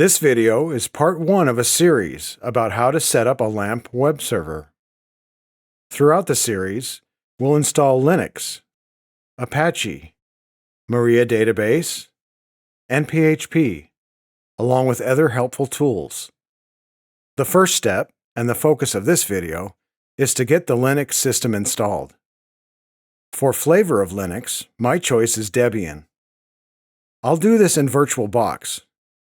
This video is part 1 of a series about how to set up a LAMP web server. Throughout the series, we'll install Linux, Apache, Maria database, and PHP, along with other helpful tools. The first step, and the focus of this video, is to get the Linux system installed. For flavor of Linux, my choice is Debian. I'll do this in VirtualBox,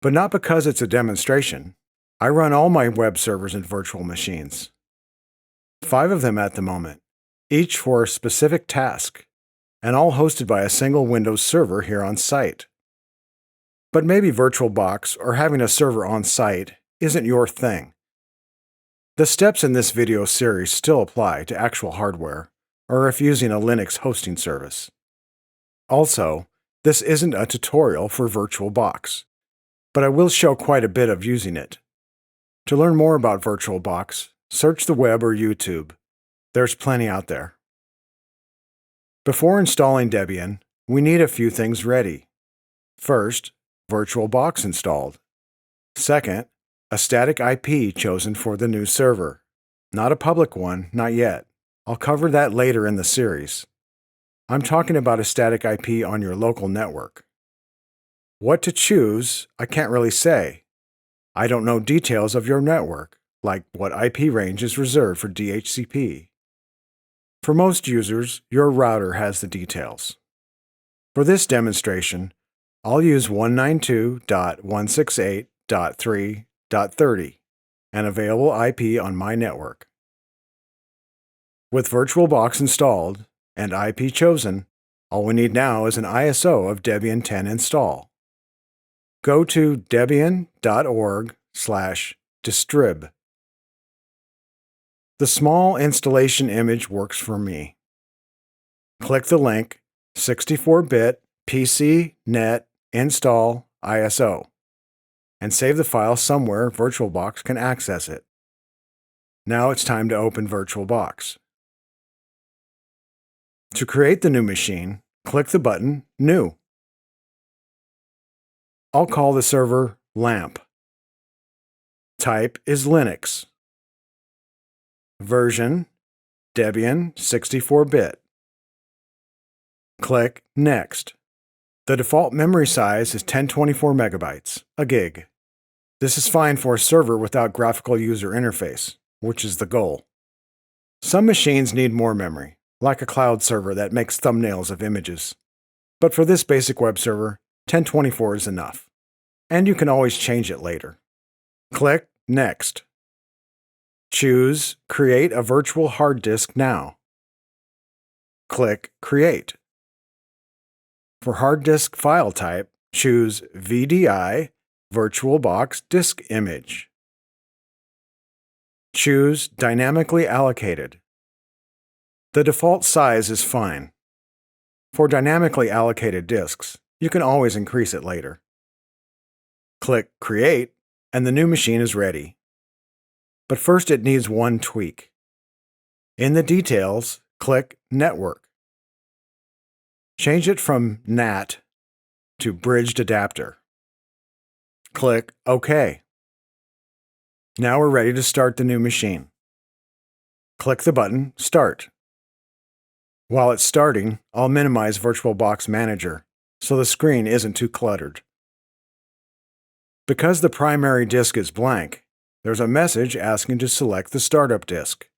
but not because it's a demonstration. I run all my web servers in virtual machines. 5 of them at the moment, each for a specific task, and all hosted by a single Windows server here on site. But maybe VirtualBox or having a server on site isn't your thing. The steps in this video series still apply to actual hardware, or if using a Linux hosting service. Also, this isn't a tutorial for VirtualBox, but I will show quite a bit of using it. To learn more about VirtualBox, search the web or YouTube. There's plenty out there. Before installing Debian, we need a few things ready. First, VirtualBox installed. Second, a static IP chosen for the new server. Not a public one, not yet. I'll cover that later in the series. I'm talking about a static IP on your local network. What to choose, I can't really say. I don't know details of your network, like what IP range is reserved for DHCP. For most users, your router has the details. For this demonstration, I'll use 192.168.3.30, an available IP on my network. With VirtualBox installed and IP chosen, all we need now is an ISO of Debian 10 install. Go to debian.org/distrib. The small installation image works for me. Click the link 64-bit PC net install ISO and save the file somewhere VirtualBox can access it. Now it's time to open VirtualBox. To create the new machine, click the button New. I'll call the server LAMP. Type is Linux. Version Debian 64-bit. Click Next. The default memory size is 1024 megabytes, a gig. This is fine for a server without graphical user interface, which is the goal. Some machines need more memory, like a cloud server that makes thumbnails of images. But for this basic web server, 1024 is enough, and you can always change it later. Click Next. Choose Create a virtual hard disk now. Click Create. For hard disk file type, choose VDI VirtualBox Disk Image. Choose Dynamically Allocated. The default size is fine. For dynamically allocated disks, you can always increase it later. Click Create, and the new machine is ready. But first it needs one tweak. In the details, click Network. Change it from NAT to Bridged Adapter. Click OK. Now we're ready to start the new machine. Click the button Start. While it's starting, I'll minimize VirtualBox Manager so the screen isn't too cluttered. Because the primary disk is blank, there's a message asking to select the startup disk.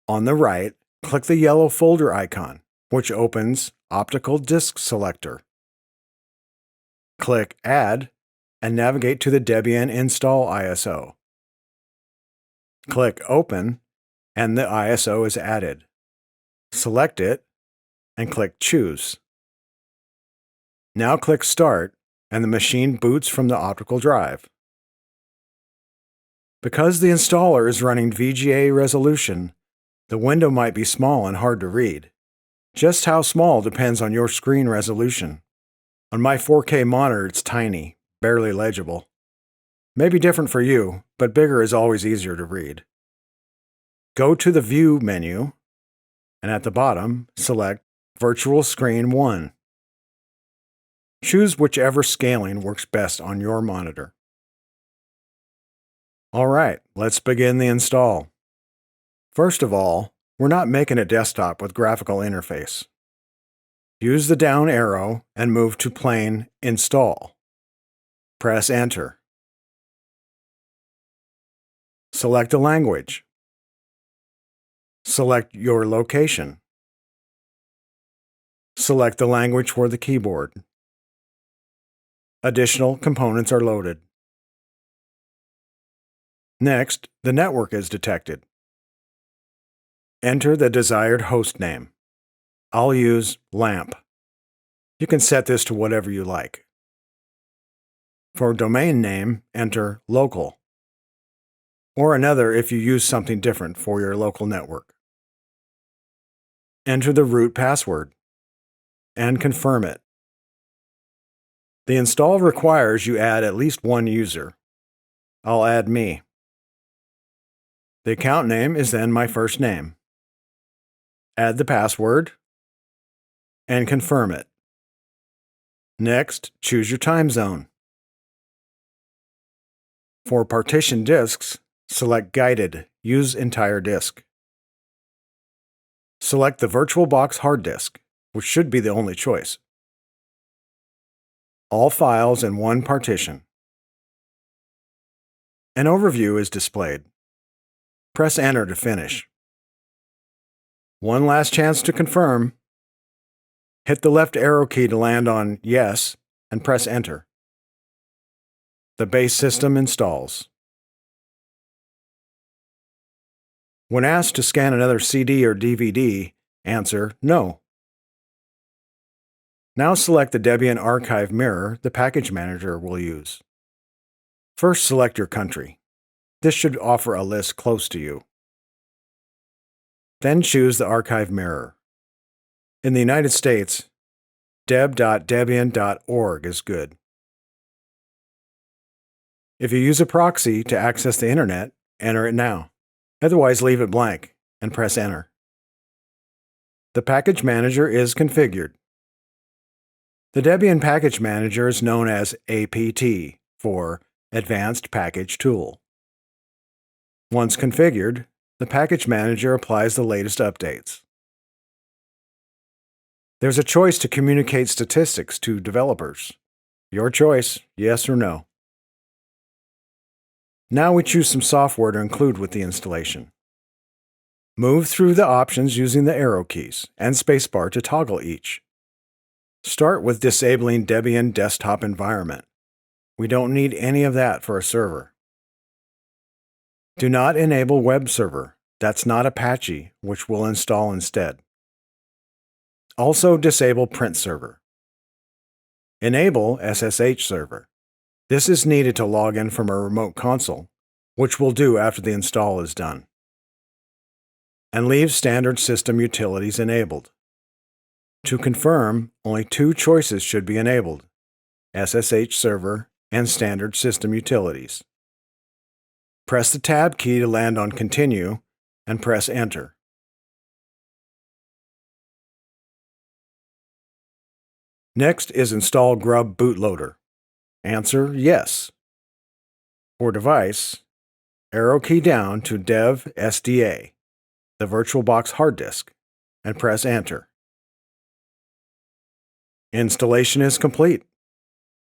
On the right, click the yellow folder icon, which opens Optical Disk Selector. Click Add and navigate to the Debian install ISO. Click Open, and the ISO is added. Select it, and click Choose. Now click Start, and the machine boots from the optical drive. Because the installer is running VGA resolution, the window might be small and hard to read. Just how small depends on your screen resolution. On my 4K monitor, it's tiny, barely legible. Maybe different for you, but bigger is always easier to read. Go to the View menu, and at the bottom, select Virtual Screen 1. Choose whichever scaling works best on your monitor. All right, let's begin the install. First of all, we're not making a desktop with graphical interface. Use the down arrow and move to plain Install. Press Enter. Select a language. Select your location. Select the language for the keyboard. Additional components are loaded. Next, the network is detected. Enter the desired host name. I'll use LAMP. You can set this to whatever you like. For domain name, enter local, or another if you use something different for your local network. Enter the root password and confirm it. The install requires you add at least one user. I'll add me. The account name is then my first name. Add the password and confirm it. Next, choose your time zone. For partition disks, select Guided, use entire disk. Select the VirtualBox hard disk, which should be the only choice. All files in one partition. An overview is displayed. Press Enter to finish. One last chance to confirm. Hit the left arrow key to land on Yes and press Enter. The base system installs. When asked to scan another CD or DVD, answer No. Now select the Debian archive mirror the package manager will use. First, select your country. This should offer a list close to you. Then choose the archive mirror. In the United States, deb.debian.org is good. If you use a proxy to access the internet, enter it now. Otherwise, leave it blank and press Enter. The package manager is configured. The Debian package manager is known as APT for Advanced Package Tool. Once configured, the package manager applies the latest updates. There's a choice to communicate statistics to developers. Your choice, yes or no. Now we choose some software to include with the installation. Move through the options using the arrow keys and spacebar to toggle each. Start with disabling Debian desktop environment. We don't need any of that for a server. Do not enable web server. That's not Apache, which we'll install instead. Also disable print server. Enable SSH server. This is needed to log in from a remote console, which we'll do after the install is done. And leave standard system utilities enabled. To confirm, only two choices should be enabled: SSH server and standard system utilities. Press the Tab key to land on Continue and press Enter. Next is install grub bootloader. Answer Yes. For device, arrow key down to Dev SDA, the VirtualBox hard disk, and press Enter. Installation is complete.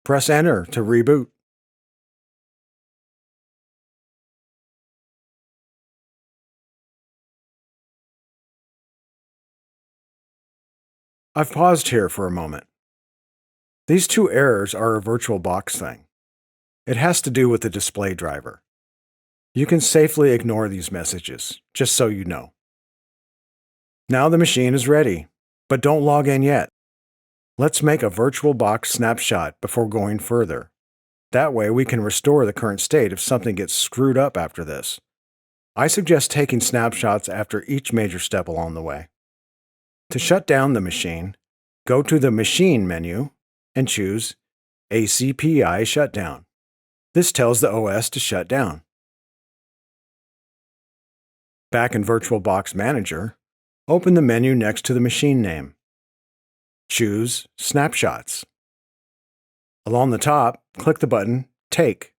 Press Enter to reboot. I've paused here for a moment. These two errors are a VirtualBox thing. It has to do with the display driver. You can safely ignore these messages, just so you know. Now the machine is ready, but don't log in yet. Let's make a VirtualBox snapshot before going further. That way we can restore the current state if something gets screwed up after this. I suggest taking snapshots after each major step along the way. To shut down the machine, go to the Machine menu and choose ACPI Shutdown. This tells the OS to shut down. Back in VirtualBox Manager, open the menu next to the machine name. Choose Snapshots. Along the top, click the button Take.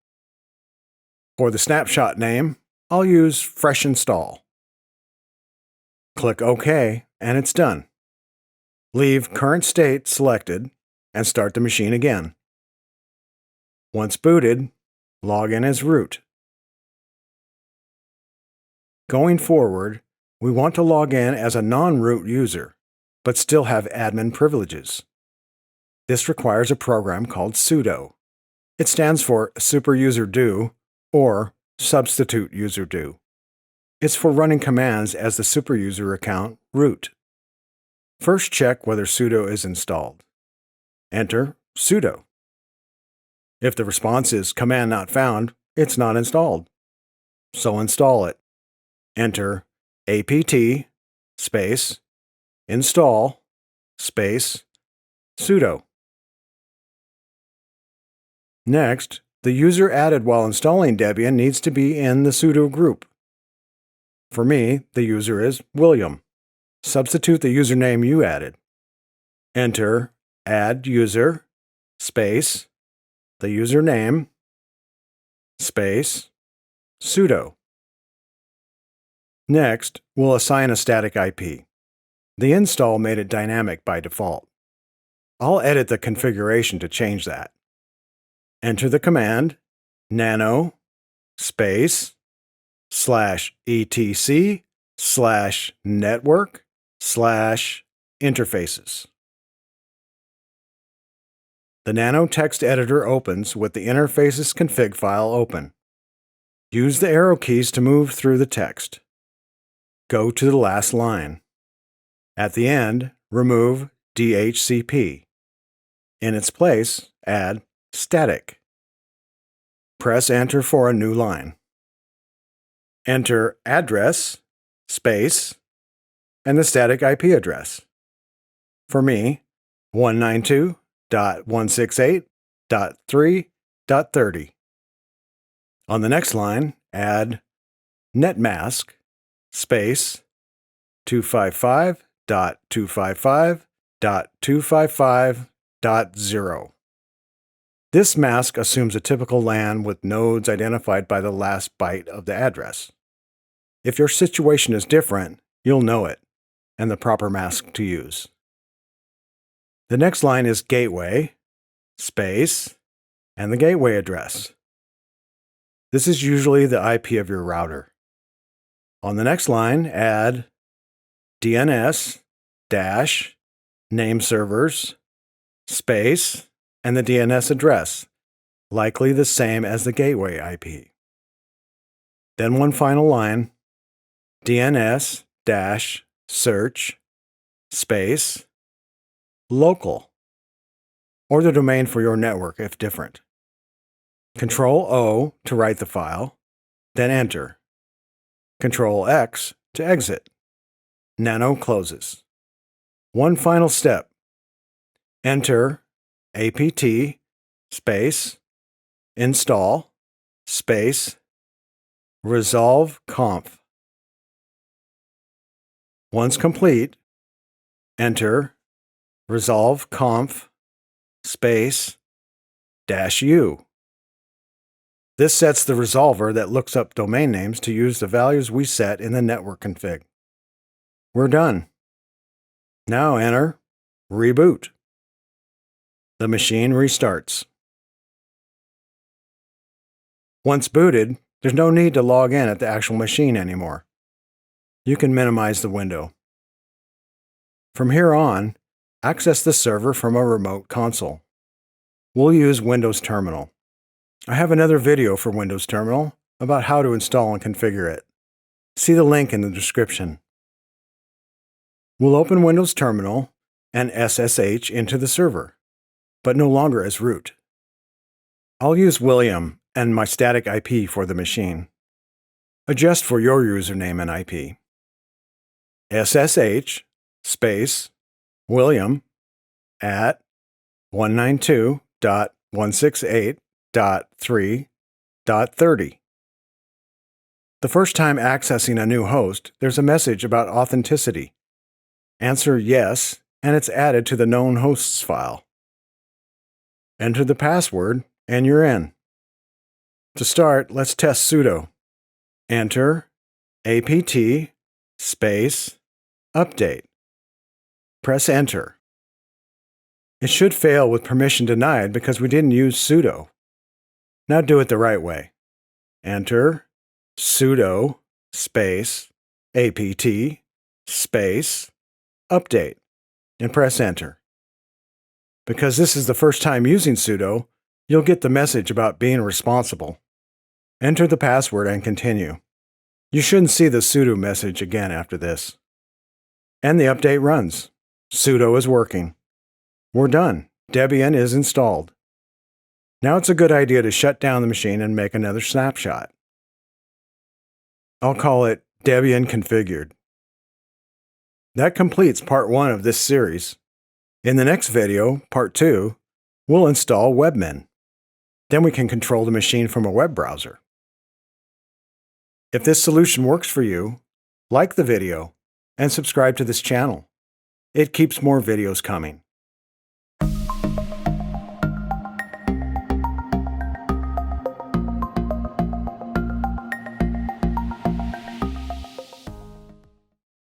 For the snapshot name, I'll use fresh install. Click OK, and it's done. Leave current state selected and start the machine again. Once booted, log in as root. Going forward, we want to log in as a non-root user, but still have admin privileges. This requires a program called sudo. It stands for superuserdo or substitute userdo. It's for running commands as the superuser account root. First, check whether sudo is installed. Enter sudo. If the response is command not found, it's not installed. So install it. Enter apt space install space sudo. Next, the user added while installing Debian needs to be in the sudo group. For me, the user is William. Substitute the username you added. Enter adduser space the username space sudo. Next, we'll assign a static IP. The install made it dynamic by default. I'll edit the configuration to change that. Enter the command nano space /etc/network/interfaces. The Nano text editor opens with the interfaces config file open. Use the arrow keys to move through the text. Go to the last line. At the end, remove DHCP. In its place, add static. Press Enter for a new line. Enter address, space, and the static IP address. For me, 192.168.3.30. On the next line, add netmask, space, 255.255.255.0. This mask assumes a typical LAN with nodes identified by the last byte of the address. If your situation is different, you'll know it and the proper mask to use. The next line is gateway, space, and the gateway address. This is usually the IP of your router. On the next line, add dns-nameservers, space, and the DNS address, likely the same as the gateway IP. Then one final line, dns-search, space, local, or the domain for your network if different. Control-O to write the file, then enter. Control-X to exit. Nano closes. One final step. Enter apt space install space resolvconf. Once complete, enter resolvconf space -u. This sets the resolver that looks up domain names to use the values we set in the network config. We're done. Now enter reboot. The machine restarts. Once booted, there's no need to log in at the actual machine anymore. You can minimize the window. From here on, access the server from a remote console. We'll use Windows Terminal. I have another video for Windows Terminal about how to install and configure it. See the link in the description. We'll open Windows Terminal and SSH into the server, but no longer as root. I'll use William and my static IP for the machine. Adjust for your username and IP. SSH space William at 192.168.3.30. The first time accessing a new host, there's a message about authenticity. Answer yes, and it's added to the known hosts file. Enter the password, and you're in. To start, let's test sudo. Enter apt space update. Press enter. It should fail with permission denied because we didn't use sudo. Now do it the right way. Enter sudo space apt space update and press enter. Because this is the first time using sudo, you'll get the message about being responsible. Enter the password and continue. You shouldn't see the sudo message again after this. And the update runs. Sudo is working. We're done. Debian is installed. Now it's a good idea to shut down the machine and make another snapshot. I'll call it Debian configured. That completes part 1 of this series. In the next video, part 2, we'll install webmin. Then we can control the machine from a web browser. If this solution works for you, like the video and subscribe to this channel. It keeps more videos coming.